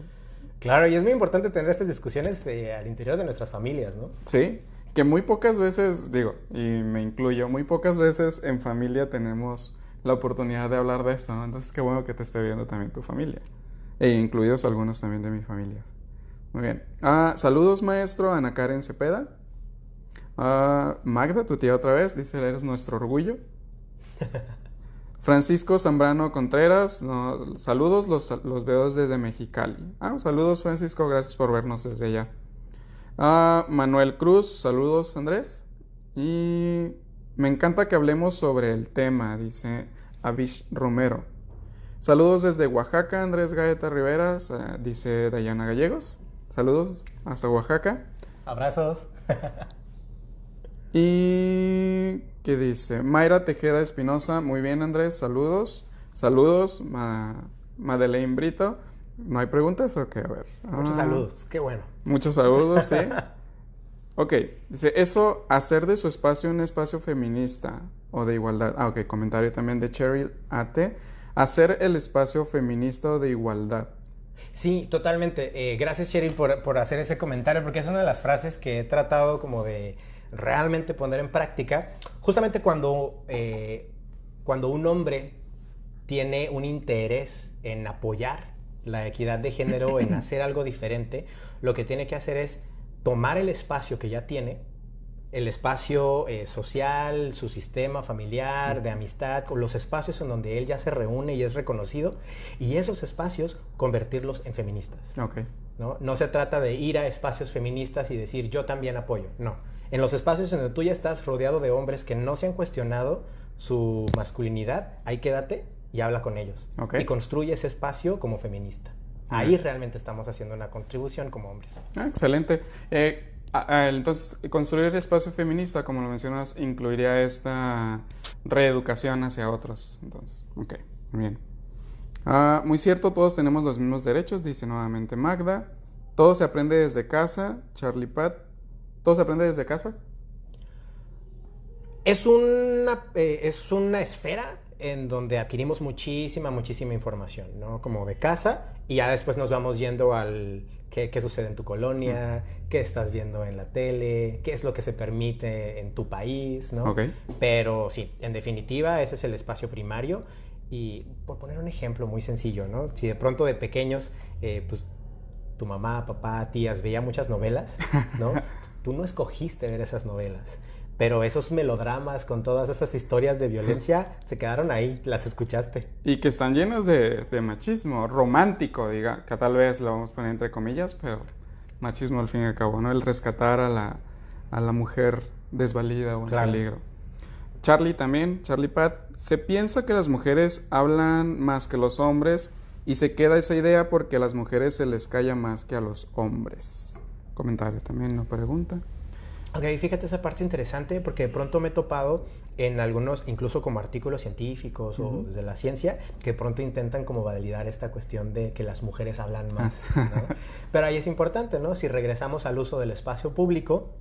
Claro, y es muy importante tener estas discusiones al interior de nuestras familias, ¿no? Sí, que muy pocas veces, digo, y me incluyo, muy pocas veces en familia tenemos la oportunidad de hablar de esto, ¿no? Entonces, qué bueno que te esté viendo también tu familia. E incluidos algunos también de mis familias. Muy bien. Saludos, maestro. Ana Karen Cepeda. Magda, tu tía otra vez, dice, eres nuestro orgullo. Francisco Zambrano Contreras, no, saludos, los veo desde Mexicali. Saludos, Francisco, gracias por vernos desde allá. Manuel Cruz, saludos, Andrés. Y me encanta que hablemos sobre el tema, dice Avish Romero. Saludos desde Oaxaca, Andrés Gaeta Riveras, dice Dayana Gallegos. Saludos hasta Oaxaca. Abrazos. Y ¿qué dice? Mayra Tejeda Espinosa, muy bien, Andrés, saludos. Saludos, Madeleine Brito. ¿No hay preguntas? Ok, a ver. Muchos saludos, qué bueno. Muchos saludos, sí. Ok, dice, eso, hacer de su espacio un espacio feminista o de igualdad. Ok, comentario también de Cheryl A.T. Hacer el espacio feminista o de igualdad. Sí, totalmente. Gracias, Cheryl, por hacer ese comentario, porque es una de las frases que he tratado como de realmente poner en práctica. Justamente cuando un hombre tiene un interés en apoyar la equidad de género, en hacer algo diferente, lo que tiene que hacer es tomar el espacio que ya tiene, el espacio social, su sistema familiar, de amistad, los espacios en donde él ya se reúne y es reconocido, y esos espacios convertirlos en feministas. Okay. No se trata de ir a espacios feministas y decir yo también apoyo, no. En los espacios en donde tú ya estás rodeado de hombres que no se han cuestionado su masculinidad, ahí quédate y habla con ellos. Okay. Y construye ese espacio como feminista. Ahí realmente estamos haciendo una contribución como hombres. Excelente. Entonces, construir el espacio feminista, como lo mencionas, incluiría esta reeducación hacia otros. Entonces, ok, muy bien. Muy cierto, todos tenemos los mismos derechos, dice nuevamente Magda. Todo se aprende desde casa, Charlie Pat. ¿Todo se aprende desde casa? Es una esfera en donde adquirimos muchísima información, ¿no? Como de casa, y ya después nos vamos yendo al ¿Qué sucede en tu colonia? ¿Qué estás viendo en la tele? ¿Qué es lo que se permite en tu país? ¿No? Ok. Pero sí, en definitiva, ese es el espacio primario. Y por poner un ejemplo muy sencillo, ¿no? Si de pronto de pequeños, pues tu mamá, papá, tías veía muchas novelas, ¿no? Tú no escogiste ver esas novelas, pero esos melodramas con todas esas historias de violencia se quedaron ahí, las escuchaste. Y que están llenos de machismo, romántico, diga, que tal vez lo vamos a poner entre comillas, pero machismo al fin y al cabo, ¿no? El rescatar a la mujer desvalida o en Claro. peligro. Charlie Pat, se piensa que las mujeres hablan más que los hombres y se queda esa idea porque a las mujeres se les calla más que a los hombres. Comentario también, no pregunta. Ok, fíjate esa parte interesante porque de pronto me he topado en algunos, incluso como artículos científicos o desde la ciencia, que de pronto intentan como validar esta cuestión de que las mujeres hablan más, ¿no? Pero ahí es importante, ¿no? Si regresamos al uso del espacio público,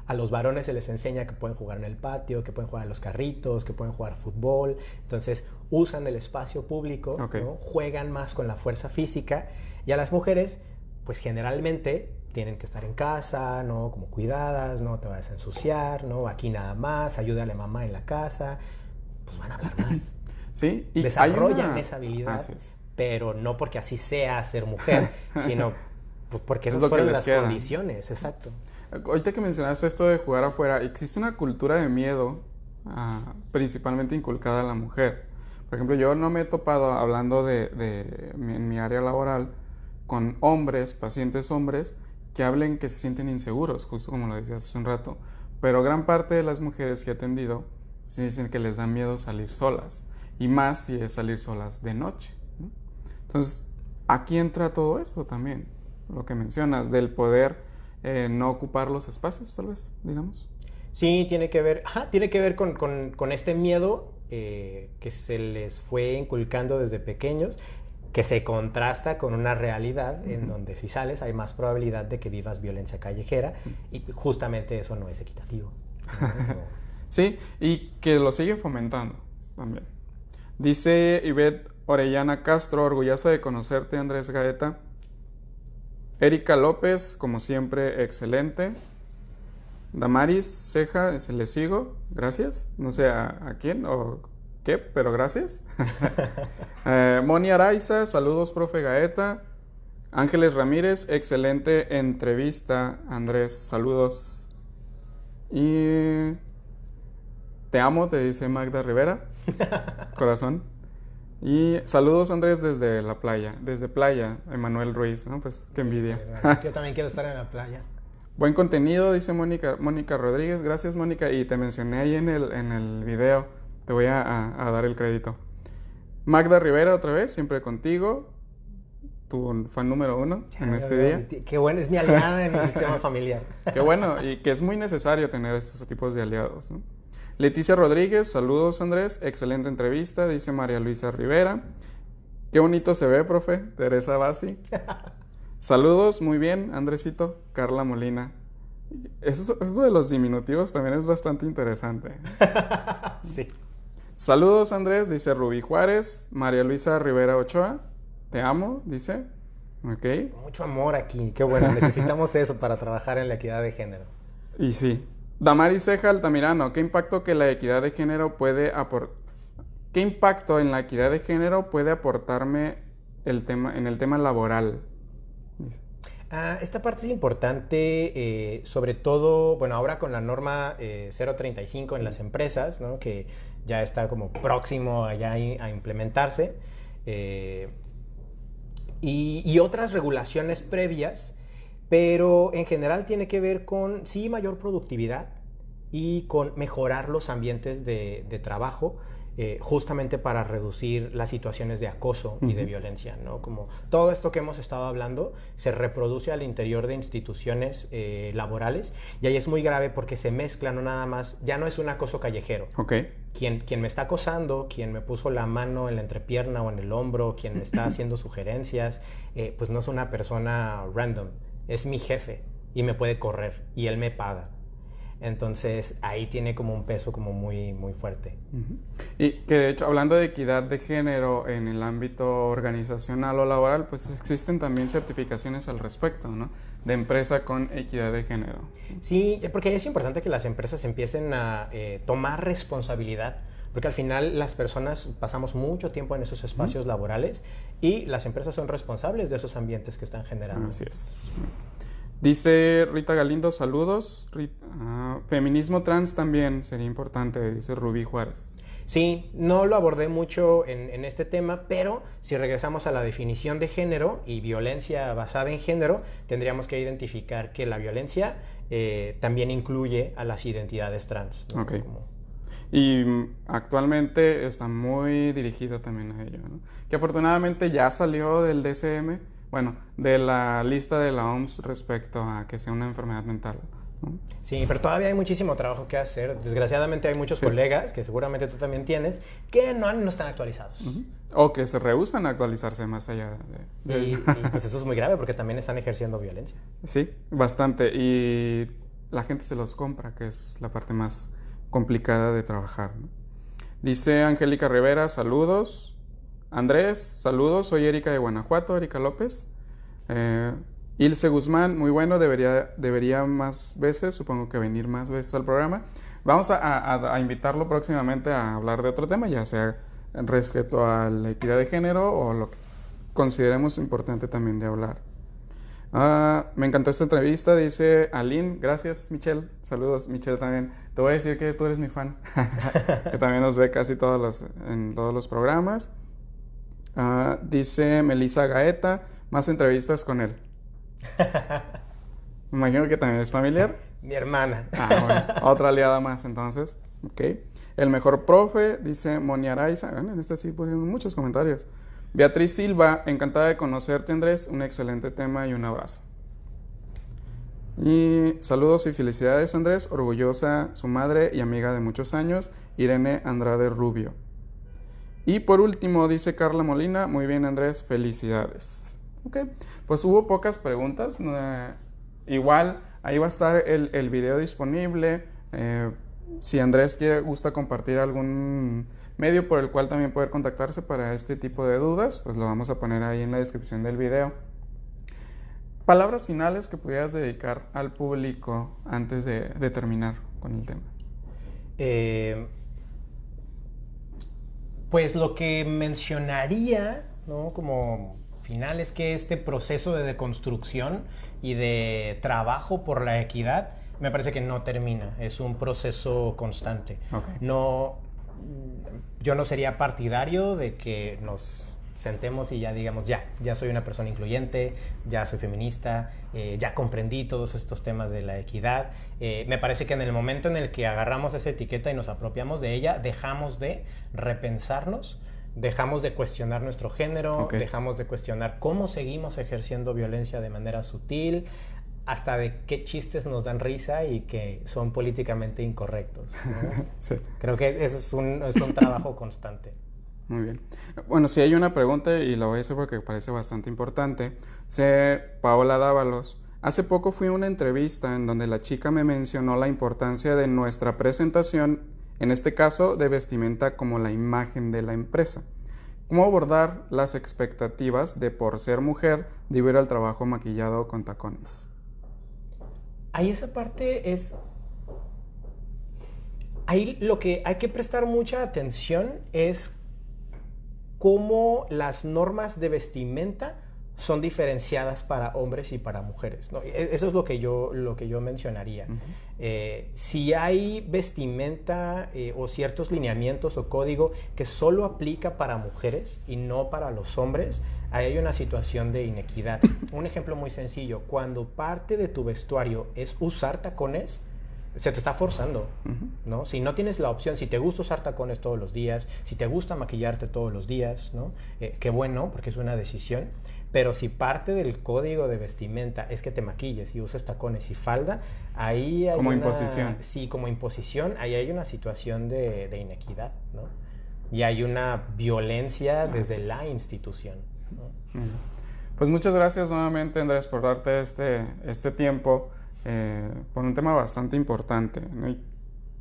a los varones se les enseña que pueden jugar en el patio, que pueden jugar a los carritos, que pueden jugar fútbol. Entonces usan el espacio público, Ok. ¿no? Juegan más con la fuerza física. Y a las mujeres, pues generalmente tienen que estar en casa, ¿no? Como cuidadas, no te vayas a ensuciar, ¿no? Aquí nada más, ayúdale a mamá en la casa. Pues van a hablar más. Sí, y Desarrollan esa habilidad, Así es. pero no porque así sea ser mujer, sino pues porque Es esas lo que fueron les las queda. condiciones, exacto. Ahorita que mencionaste esto de jugar afuera, existe una cultura de miedo principalmente inculcada a la mujer. Por ejemplo, yo no me he topado hablando en mi área laboral con hombres, pacientes hombres, que hablen que se sienten inseguros, justo como lo decías hace un rato. Pero gran parte de las mujeres que he atendido sí dicen que les da miedo salir solas. Y más si es salir solas de noche, ¿no? Entonces, aquí entra todo esto también, lo que mencionas, del poder no ocupar los espacios, tal vez, digamos. Sí, tiene que ver con este miedo que se les fue inculcando desde pequeños, que se contrasta con una realidad en donde si sales hay más probabilidad de que vivas violencia callejera y justamente eso no es equitativo, ¿no? Sí, y que lo siguen fomentando también. Dice Ivette Orellana Castro, orgullosa de conocerte, Andrés Gaeta. Erika López, como siempre, excelente. Damaris Ceja, se le sigo, gracias. No sé a quién o qué, pero gracias. Moni Araiza, saludos, profe Gaeta. Ángeles Ramírez, excelente entrevista, Andrés, saludos. Y te amo, te dice Magda Rivera, corazón. Y saludos, Andrés, desde la playa, Emanuel Ruiz, ¿no? Pues qué envidia. Yo también quiero estar en la playa. Buen contenido, dice Mónica Rodríguez. Gracias, Mónica. Y te mencioné ahí en el video. Te voy a dar el crédito. Magda Rivera, otra vez, siempre contigo. Tu fan número 1 en este día. Qué bueno, es mi aliada en el sistema familiar. Qué bueno, y que es muy necesario tener estos tipos de aliados, ¿no? Leticia Rodríguez, saludos, Andrés. Excelente entrevista, dice María Luisa Rivera. Qué bonito se ve, profe. Teresa Bassi. Saludos, muy bien, Andresito. Carla Molina. Eso de los diminutivos también es bastante interesante. Sí. Saludos, Andrés, dice Rubí Juárez. María Luisa Rivera Ochoa. Te amo, dice. Ok. Mucho amor aquí, qué bueno. Necesitamos eso para trabajar en la equidad de género. Y sí. Damaris Ceja Altamirano, ¿qué impacto que la equidad de género puede ¿Qué impacto en la equidad de género puede aportarme en el tema laboral? Dice. Esta parte es importante, sobre todo, bueno, ahora con la norma 035 en las empresas, ¿no? Que ya está como próximo a implementarse, y otras regulaciones previas, pero en general tiene que ver con, sí, mayor productividad y con mejorar los ambientes de trabajo, justamente para reducir las situaciones de acoso y de violencia, ¿no? Como todo esto que hemos estado hablando se reproduce al interior de instituciones laborales, y ahí es muy grave porque se mezcla, no nada más, ya no es un acoso callejero. Ok. Quien me está acosando, quien me puso la mano en la entrepierna o en el hombro, quien me está haciendo sugerencias, pues no es una persona random, es mi jefe y me puede correr y él me paga. Entonces, ahí tiene como un peso como muy, muy fuerte. Uh-huh. Y que de hecho, hablando de equidad de género en el ámbito organizacional o laboral, pues existen también certificaciones al respecto, ¿no? De empresa con equidad de género. Sí, porque es importante que las empresas empiecen a tomar responsabilidad, porque al final las personas pasamos mucho tiempo en esos espacios laborales y las empresas son responsables de esos ambientes que están generando. Así es. Dice Rita Galindo, saludos. Feminismo trans también sería importante, dice Rubí Juárez. Sí, no lo abordé mucho en este tema, pero si regresamos a la definición de género y violencia basada en género, tendríamos que identificar que la violencia también incluye a las identidades trans, ¿no? Okay. Y actualmente está muy dirigido también a ello, ¿no? Que afortunadamente ya salió del DSM, bueno, de la lista de la OMS respecto a que sea una enfermedad mental, ¿no? Sí, pero todavía hay muchísimo trabajo que hacer. Desgraciadamente hay muchos colegas, que seguramente tú también tienes, que no están actualizados. Uh-huh. O que se rehúsan a actualizarse más allá de eso. Y pues eso es muy grave porque también están ejerciendo violencia. Sí, bastante. Y la gente se los compra, que es la parte más complicada de trabajar, ¿no? Dice Angélica Rivera, saludos. Andrés, saludos. Soy Erika de Guanajuato, Erika López. Ilse Guzmán, muy bueno, debería más veces, supongo que venir más veces al programa. Vamos a invitarlo próximamente a hablar de otro tema, ya sea respecto a la equidad de género o lo que consideremos importante también de hablar. Me encantó esta entrevista, dice Aline. Gracias, Michelle. Saludos, Michelle, también. Te voy a decir que tú eres mi fan, que también nos ve casi en todos los programas. Dice Melissa Gaeta, más entrevistas con él. Me imagino que también es familiar. Mi hermana. Bueno, otra aliada más, entonces. Ok. El mejor profe, dice Moni Araiza. Bueno, en este sí ponen muchos comentarios. Beatriz Silva, encantada de conocerte, Andrés. Un excelente tema y un abrazo. Y saludos y felicidades, Andrés. Orgullosa su madre y amiga de muchos años, Irene Andrade Rubio. Y por último, dice Carla Molina, muy bien, Andrés, felicidades. Ok, pues hubo pocas preguntas. Igual, ahí va a estar el video disponible. Si Andrés gusta compartir algún medio por el cual también poder contactarse para este tipo de dudas, pues lo vamos a poner ahí en la descripción del video. Palabras finales que pudieras dedicar al público antes de terminar con el tema. Pues lo que mencionaría, ¿no?, como final es que este proceso de deconstrucción y de trabajo por la equidad me parece que no termina, es un proceso constante. Okay. Yo no sería partidario de que nos sentemos y ya digamos, ya soy una persona incluyente, ya soy feminista, ya comprendí todos estos temas de la equidad. Me parece que en el momento en el que agarramos esa etiqueta y nos apropiamos de ella, dejamos de repensarnos, dejamos de cuestionar nuestro género, dejamos de cuestionar cómo seguimos ejerciendo violencia de manera sutil, hasta de qué chistes nos dan risa y que son políticamente incorrectos, ¿no? Sí. Creo que eso es un trabajo constante. Muy bien. Bueno, si hay una pregunta y la voy a hacer porque parece bastante importante. Paola Dávalos. Hace poco fui a una entrevista en donde la chica me mencionó la importancia de nuestra presentación, en este caso de vestimenta como la imagen de la empresa. ¿Cómo abordar las expectativas de, por ser mujer, de ir al trabajo maquillado con tacones? Ahí esa parte es... Ahí lo que hay que prestar mucha atención es cómo las normas de vestimenta son diferenciadas para hombres y para mujeres, ¿no? Eso es lo que yo mencionaría. Uh-huh. Si hay vestimenta o ciertos lineamientos o código que solo aplica para mujeres y no para los hombres, ahí hay una situación de inequidad. Un ejemplo muy sencillo, cuando parte de tu vestuario es usar tacones, se te está forzando, ¿no? Si no tienes la opción, si te gusta usar tacones todos los días, si te gusta maquillarte todos los días, ¿no? Qué bueno, porque es una decisión. Pero si parte del código de vestimenta es que te maquilles y uses tacones y falda, ahí hay imposición. Sí, como imposición, ahí hay una situación de inequidad, ¿no? Y hay una violencia desde la institución, ¿no? Pues muchas gracias nuevamente, Andrés, por darte este tiempo por un tema bastante importante, ¿no? Y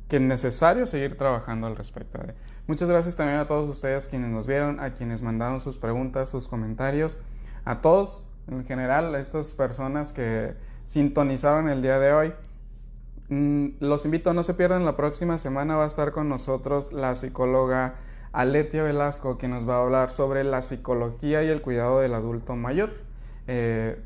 que es necesario seguir trabajando al respecto. Muchas gracias también a todos ustedes quienes nos vieron, a quienes mandaron sus preguntas, sus comentarios, a todos en general, a estas personas que sintonizaron el día de hoy. Los invito a no se pierdan, la próxima semana va a estar con nosotros la psicóloga Aletia Velasco, que nos va a hablar sobre la psicología y el cuidado del adulto mayor.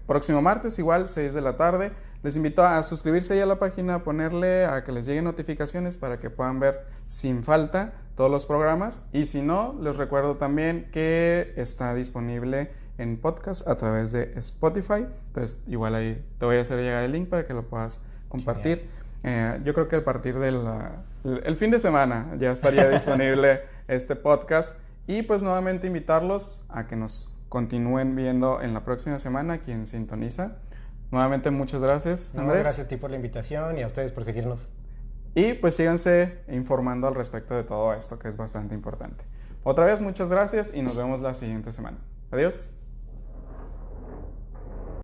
Próximo martes, igual, 6 de la tarde. Les invito a suscribirse ahí a la página, a ponerle a que les lleguen notificaciones para que puedan ver sin falta todos los programas. Y si no, les recuerdo también que está disponible en podcast a través de Spotify. Entonces, igual ahí te voy a hacer llegar el link para que lo puedas compartir. Yo creo que a partir del el fin de semana ya estaría disponible este podcast. Y pues nuevamente invitarlos a que nos continúen viendo en la próxima semana aquí en Sintoniza. Nuevamente muchas gracias, Andrés. Gracias a ti por la invitación y a ustedes por seguirnos. Y pues síganse informando al respecto de todo esto, que es bastante importante. Otra vez muchas gracias y nos vemos la siguiente semana. Adiós.